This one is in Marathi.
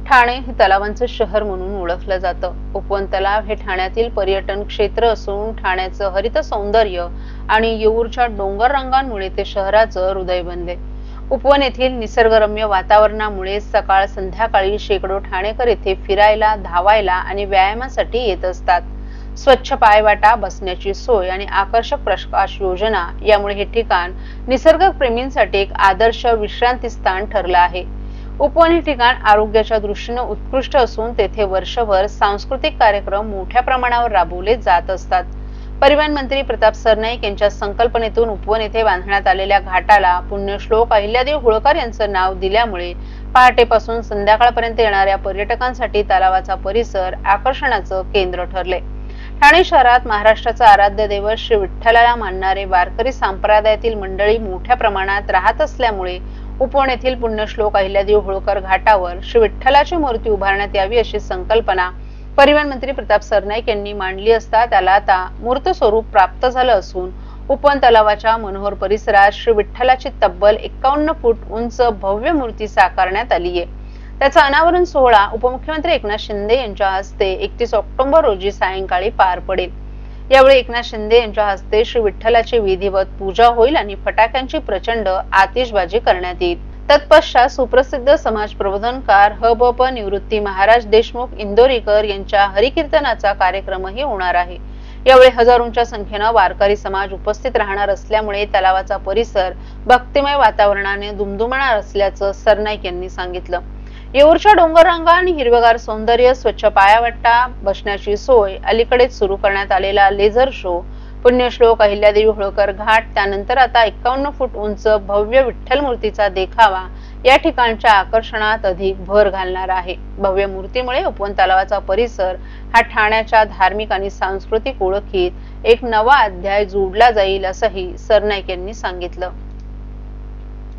ठाणे हे तलावांचे शहर म्हणून ओळखलं जातं। उपवन तलाव हे ठाण्यातील पर्यटन क्षेत्र असून ठाण्याचं हरित सौंदर्य आणि येऊरच्या डोंगर रांगांमुळे ते शहराचं हृदय बनले। उपवन येथील निसर्गरम्य वातावरणामुळे सकाळ संध्याकाळी शेकडो ठाणेकर येथे फिरायला, धावायला आणि व्यायामासाठी येत असतात। स्वच्छ पायवाटा, बसण्याची सोय आणि आकर्षक प्रकाश योजना यामुळे हे ठिकाण निसर्गप्रेमींसाठी एक आदर्श विश्रांती स्थान ठरलं आहे। उपवन हे ठिकाण आरोग्याच्या दृष्टीने उत्कृष्ट असून तेथे वर्षभर सांस्कृतिक कार्यक्रम मोठ्या प्रमाणावर राबवले जात असतात। परिवहन मंत्री प्रताप सरनाईक यांच्या संकल्पनेतून उपवन येथे बांधण्यात आलेल्या घाटाला पुण्यश्लोक अहिल्यादेवी होळकर यांचं नाव दिल्यामुळे पहाटेपासून संध्याकाळपर्यंत येणाऱ्या पर्यटकांसाठी तलावाचा परिसर आकर्षणाचं केंद्र ठरले। ठाणे शहरात महाराष्ट्राचं आराध्य दैवत श्री विठ्ठलाला मानणारे वारकरी संप्रदायातील मंडळी मोठ्या प्रमाणात राहत असल्यामुळे उपवन येथील पुण्यश्लोक अहिल्यादेवी होळकर घाटावर श्री विठ्ठलाची मूर्ती उभारण्यात यावी अशी संकल्पना परिवहन मंत्री प्रताप सरनाईक यांनी मांडली असता त्याला आता मूर्त स्वरूप प्राप्त झालं असून उपवन तलावाच्या मनोहर परिसरात श्री विठ्ठलाची तब्बल 51 फूट उंच भव्य मूर्ती साकारण्यात आली आहे। त्याचा अनावरण सोहळा उपमुख्यमंत्री एकनाथ शिंदे यांच्या हस्ते 31 ऑक्टोबर रोजी सायंकाळी पार पडेल। यावेळी एकनाथ शिंदे यांच्या हस्ते श्री विठ्ठलाची विधिवत पूजा होईल आणि फटाक्यांची प्रचंड आतिषबाजी करण्यात येईल। तत्पश्चात सुप्रसिद्ध समाज प्रबोधनकार ह.ब.प. निवृत्ती महाराज देशमुख इंदोरीकर यांच्या हरिकीर्तनाचा कार्यक्रमही होणार आहे। यावेळी हजारोंच्या संख्येने वारकरी समाज उपस्थित राहणार असल्यामुळे तलावाचा परिसर भक्तिमय वातावरणाने दुमदुमणार असल्याचं सरनाईक यांनी सांगितलं। येऊरच्या डोंगररांगा आणि हिरवेगार सौंदर्य, स्वच्छ पायवाटा, बसण्याची सोय, अलीकडेच सुरू करण्यात आलेला लेझर शो, पुण्यश्लोक अहिल्यादेवी होळकर घाट, त्यानंतर आता 51 फूट उंच भव्य विठ्ठल मूर्तीचा देखावा या ठिकाणच्या आकर्षणात अधिक भर घालणार आहे। भव्य मूर्तीमुळे उपवन तलावाचा परिसर हा ठाण्याच्या धार्मिक आणि सांस्कृतिक ओळखीत एक नवा अध्याय जोडला जाईल असंही सरनाईक यांनी सांगितलं।